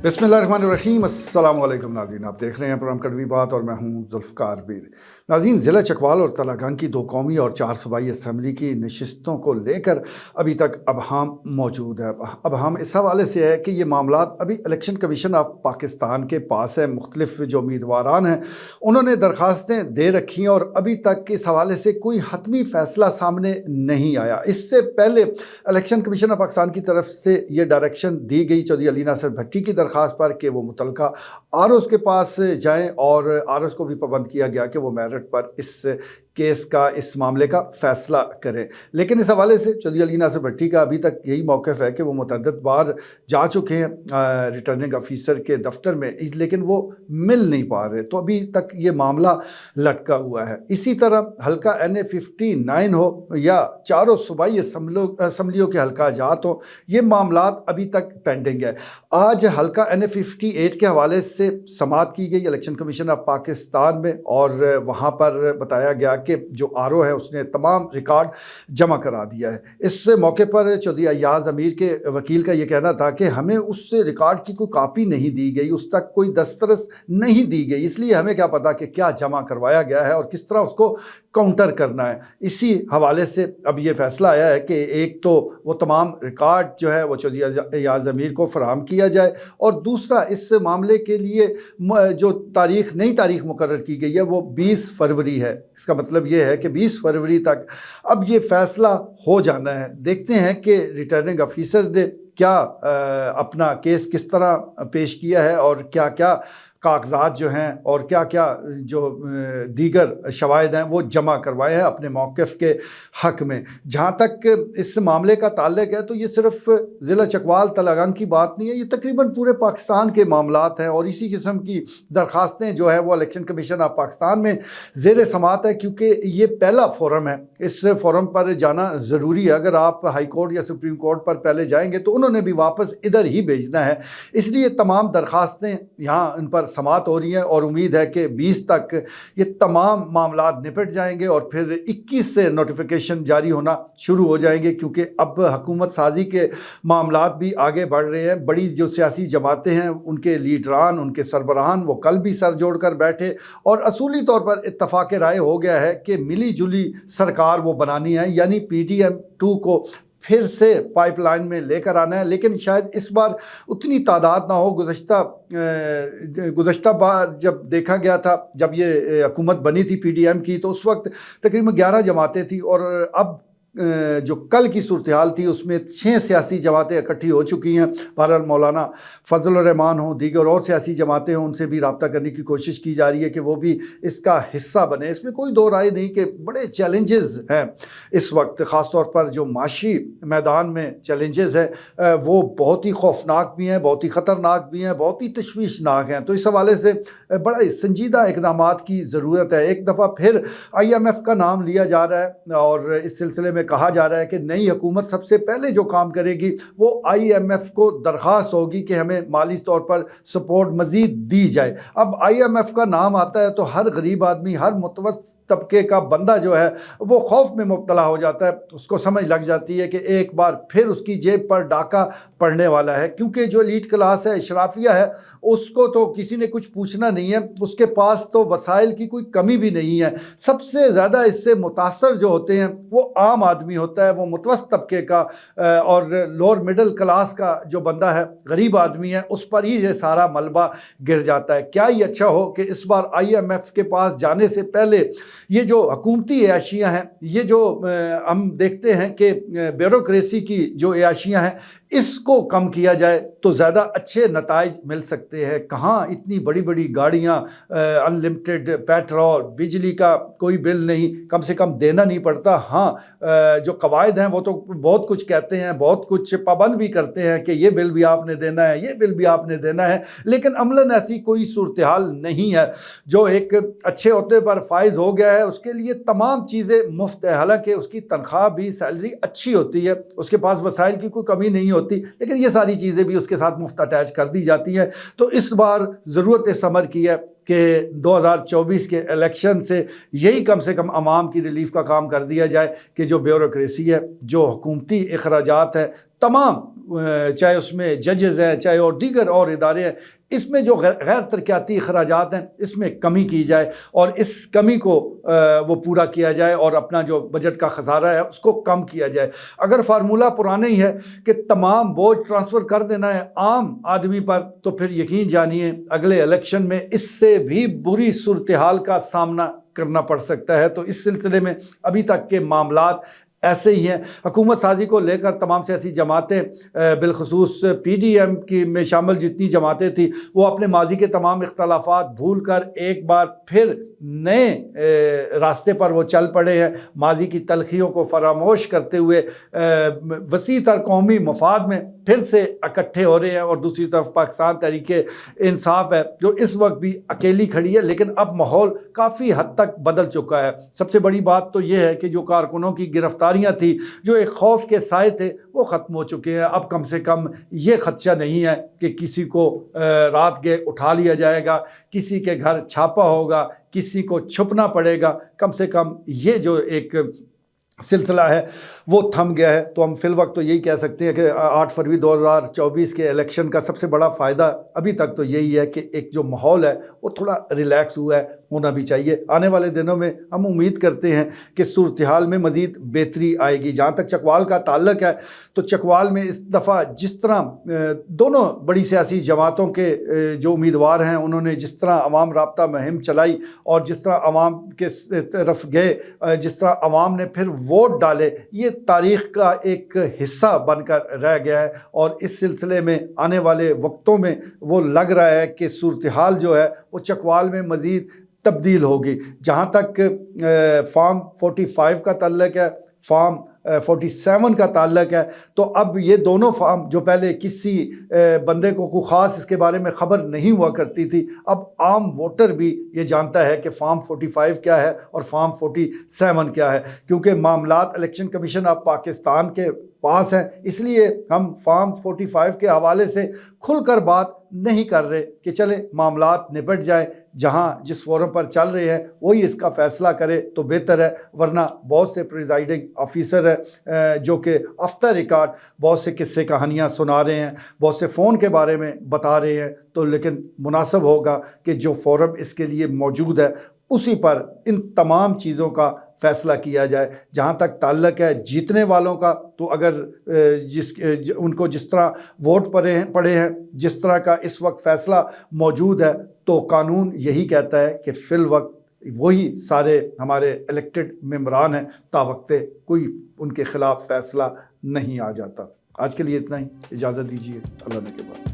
बिस्मिल्लाहिर्रहमानिर्रहीम। अस्सलाम वालेकुम नाज़रीन, आप देख रहे हैं प्रोग्राम कड़वी बात और मैं हूं जुल्फ़कार बीर। नाज़रीन, ज़िला चकवाल और तलागंग की 2 कौमी और 4 सूबाई असम्बली की नशिस्तों को लेकर अभी तक अबहम मौजूद है। अबहम इस हवाले से है कि ये मामला अभी इलेक्शन कमीशन ऑफ पाकिस्तान के पास है। मुख्तलिफ जो उम्मीदवारान हैं उन्होंने दरख्वास्तें दे रखी हैं और अभी तक इस हवाले से कोई हतमी फ़ैसला सामने नहीं आया। इससे पहले इलेक्शन कमीशन ऑफ पाकिस्तान की तरफ से ये डायरेक्शन दी गई चौधरी अली नासिर भट्टी की दरख्वास्त पर कि वो मुतलका आरओज़ के पास जाएं और आरओज़ को भी पाबंद किया गया कि वो मेरिट पर इस केस का, इस मामले का फ़ैसला करें। लेकिन इस हवाले से चौधरी अली नासिर भट्टी का अभी तक यही मौक़िफ़ है कि वो मुतअद्दिद बार जा चुके हैं रिटर्निंग ऑफिसर के दफ्तर में, लेकिन वो मिल नहीं पा रहे, तो अभी तक ये मामला लटका हुआ है। इसी तरह हल्का NA-59 हो या चारों सूबाई असम्बलियों के हल्का जात हो, ये मामला अभी तक पेंडिंग है। आज हल्का NA-58 के हवाले से समाअत की गई इलेक्शन कमीशन ऑफ पाकिस्तान में और वहाँ पर बताया गया कि जो आरओ है उसने तमाम रिकॉर्ड जमा करा दिया है। इस मौके पर चौधरी अय्याज़ अमीर के वकील का ये कहना था कि हमें उस रिकॉर्ड की कोई कापी नहीं दी गई, उस तक कोई दस्तरस नहीं दी गई, इसलिए हमें क्या पता कि क्या जमा करवाया गया है और किस तरह उसको काउंटर करना है। इसी हवाले से अब ये फ़ैसला आया है कि एक तो वो तमाम रिकॉर्ड जो है वो चौधरी अय्याज़ अमीर को फराहम किया जाए और दूसरा इस मामले के लिए जो नई तारीख मुकर्रर की गई है वो 20 फरवरी है। इसका मतलब ये है कि 20 फरवरी तक अब ये फ़ैसला हो जाना है। देखते हैं कि रिटर्निंग ऑफिसर ने क्या अपना केस किस तरह पेश किया है और क्या क्या कागजात जो हैं और क्या क्या जो दीगर शवाहिद हैं वो जमा करवाए हैं अपने मौक़िफ़ के हक़ में। जहाँ तक इस मामले का ताल्लुक है तो ये सिर्फ़ ज़िला चकवाल तलागंग की बात नहीं है, ये तकरीबन पूरे पाकिस्तान के मामलात हैं और इसी किस्म की दरख्वास्तें जो है वो इलेक्शन कमीशन ऑफ पाकिस्तान में ज़ेर समाअत है, क्योंकि ये पहला फ़ोरम है। इस फ़ोरम पर जाना ज़रूरी है। अगर आप हाई कोर्ट या सुप्रीम कोर्ट पर पहले जाएंगे तो उन्होंने भी वापस इधर ही भेजना है, इसलिए तमाम दरख्वास्तें यहाँ इन पर समाअत हो रही हैं और उम्मीद है कि 20 तक ये तमाम मामला निपट जाएंगे और फिर 21 से नोटिफिकेशन जारी होना शुरू हो जाएंगे, क्योंकि अब हुकूमत साजी के मामला भी आगे बढ़ रहे हैं। बड़ी जो सियासी जमातें हैं उनके लीडरान, उनके सरबराहान वो कल भी सर जोड़ कर बैठे और असूली तौर पर इत्तफाक राय हो गया है कि मिली जुली सरकार वो बनानी है, यानी PDM-2 को फिर से पाइपलाइन में लेकर आना है। लेकिन शायद इस बार उतनी तादाद ना हो। गुज़श्ता बार जब देखा गया था, जब ये हुकूमत बनी थी PDM की, तो उस वक्त तकरीबन 11 जमातें थी और अब जो कल की सूरत हाल थी उसमें 6 सियासी जमातें इकट्ठी हो चुकी हैं। बहरहाल मौलाना फजल रहमान हो, दीगर और सियासी जमातें हों, उनसे भी रब्ता करने की कोशिश की जा रही है कि वो भी इसका हिस्सा बने। इसमें कोई दो राय नहीं कि बड़े चैलेंजेस हैं इस वक्त, ख़ास तौर पर जो माशी मैदान में चैलेंजेस हैं वो बहुत ही खौफनाक भी हैं, बहुत ही ख़तरनाक भी हैं, बहुत ही तशवीशनाक हैं। तो इस हवाले से बड़े संजीदा इक़दामात की ज़रूरत है। एक दफ़ा फिर IMF का नाम लिया जा रहा है और इस सिलसिले में कहा जा रहा है कि नई हुकूमत सबसे पहले जो काम करेगी वो IMF को दरख्वास्त होगी कि हमें माली तौर पर सपोर्ट मज़ीद दी जाए। अब IMF का नाम आता है तो हर गरीब आदमी, हर मुतवस्सित तबके का बंदा जो है वो खौफ में मुब्तला हो जाता है। उसको समझ लग जाती है कि एक बार फिर उसकी जेब पर डाका पड़ने वाला है, क्योंकि जो एलीट क्लास है, इशराफिया है, उसको तो किसी ने कुछ पूछना नहीं है, उसके पास तो वसाइल की कोई कमी भी नहीं है। सबसे ज़्यादा इससे मुतासर जो होते हैं वो आम आदमी होता है, वो मुतवस्सित तबके का और लोअर मिडिल क्लास का जो बंदा है, गरीब आदमी है, उस पर ही ये सारा मलबा गिर जाता है। क्या ही अच्छा हो कि इस बार IMF के पास जाने से पहले ये जो हुकूमती अयाशियाँ हैं, ये जो हम देखते हैं कि ब्यूरोक्रेसी की जो अयाशियाँ हैं, इसको कम किया जाए तो ज़्यादा अच्छे नताइज मिल सकते हैं। कहाँ इतनी बड़ी बड़ी गाड़ियाँ, अनलिमिटेड पेट्रोल, बिजली का कोई बिल नहीं, कम से कम देना नहीं पड़ता। हाँ, जो कवायद हैं वो तो बहुत कुछ कहते हैं, बहुत कुछ पाबंद भी करते हैं कि ये बिल भी आपने देना है, ये बिल भी आपने देना है, लेकिन अमलन ऐसी कोई सूरत हाल नहीं है। जो एक अच्छे ओहदे पर फाइज हो गया है उसके लिए तमाम चीज़ें मुफ्त है, हालांकि उसकी तनख्वाह भी, सैलरी अच्छी होती है, उसके पास वसाइल की कोई कमी नहीं होती, लेकिन ये सारी चीज़ें भी उसके साथ मुफ्त अटैच कर दी जाती हैं। तो इस बार ज़रूरत समर की है कि 2024 के इलेक्शन से यही कम से कम आवाम की रिलीफ का काम कर दिया जाए कि जो ब्यूरोक्रेसी है, जो हुकूमती अखराजात हैं, तमाम चाहे उसमें जजेज़ हैं, चाहे और दीगर और इदारे हैं, इसमें जो गैर तरक्याती अखराजात हैं इसमें कमी की जाए और इस कमी को वो पूरा किया जाए और अपना जो बजट का खसारा है उसको कम किया जाए। अगर फार्मूला पुराना ही है कि तमाम बोझ ट्रांसफ़र कर देना है आम आदमी पर, तो फिर यकीन जानिए अगले इलेक्शन में इससे भी बुरी सूरत हाल का सामना करना पड़ सकता है। तो इस सिलसिले में अभी तक के मामलात ऐसे ही हैं। हुकूमत साजी को लेकर तमाम सियासी जमातें बिलखसूस PDM की में शामिल जितनी जमातें थी वो अपने माजी के तमाम इख्तलाफात भूल कर एक बार फिर नए रास्ते पर वो चल पड़े हैं। माजी की तलखियों को फरामोश करते हुए वसी तर कौमी मफाद में फिर से इकट्ठे हो रहे हैं। और दूसरी तरफ पाकिस्तान तहरीके इंसाफ है जो इस वक्त भी अकेली खड़ी है, लेकिन अब माहौल काफ़ी हद तक बदल चुका है। सबसे बड़ी बात तो ये है कि जो कारकुनों की गिरफ्तारियां थी, जो एक खौफ के साए थे, वो ख़त्म हो चुके हैं। अब कम से कम ये खदशा नहीं है कि किसी को रात के उठा लिया जाएगा, किसी के घर छापा होगा, किसी को छुपना पड़ेगा। कम से कम ये जो एक सिलसिला है वो थम गया है। तो हम फिल वक्त तो यही कह सकते हैं कि 8 फरवरी 2024 के इलेक्शन का सबसे बड़ा फ़ायदा अभी तक तो यही है कि एक जो माहौल है वो थोड़ा रिलैक्स हुआ है, होना भी चाहिए। आने वाले दिनों में हम उम्मीद करते हैं कि सूरत हाल में मज़ीद बेहतरी आएगी। जहाँ तक चकवाल का ताल्लुक है तो चकवाल में इस दफ़ा जिस तरह दोनों बड़ी सियासी जमातों के जो उम्मीदवार हैं उन्होंने जिस तरह अवाम राब्ता मुहिम चलाई और जिस तरह अवाम के तरफ गए, जिस तरह अवाम ने फिर वोट डाले, ये तारीख़ का एक हिस्सा बनकर रह गया है। और इस सिलसिले में आने वाले वक्तों में वो लग रहा है कि सूरत हाल जो है वो चकवाल में मज़ीद तब्दील होगी। जहाँ तक फार्म 45 का ताल्लुक है, फार्म 47 का ताल्लुक है, तो अब ये दोनों फार्म जो पहले किसी बंदे को कोई ख़ास इसके बारे में ख़बर नहीं हुआ करती थी, अब आम वोटर भी ये जानता है कि फार्म 45 क्या है और फार्म 47 क्या है। क्योंकि मामलात इलेक्शन कमीशन ऑफ पाकिस्तान के पास हैं, इसलिए हम फार्म 45 के हवाले से खुलकर बात नहीं कर रहे कि चले मामलात निपट जाए। जहाँ जिस फोरम पर चल रहे हैं वही इसका फ़ैसला करे तो बेहतर है, वरना बहुत से प्रिजाइडिंग ऑफिसर हैं जो कि आफ्टर रिकॉर्ड बहुत से किस्से कहानियाँ सुना रहे हैं, बहुत से फ़ोन के बारे में बता रहे हैं। तो लेकिन मुनासिब होगा कि जो फोरम इसके लिए मौजूद है उसी पर इन तमाम चीज़ों का फ़ैसला किया जाए। जहाँ तक ताल्लुक है जीतने वालों का, तो अगर उनको जिस तरह वोट पड़े हैं, जिस तरह का इस वक्त फ़ैसला मौजूद है, तो कानून यही कहता है कि फ़िल वक्त वही सारे हमारे इलेक्टेड मेंबरान हैं, तावक्ते कोई उनके ख़िलाफ़ फ़ैसला नहीं आ जाता। आज के लिए इतना ही, इजाज़त दीजिए, अल्लाह ने के बाद।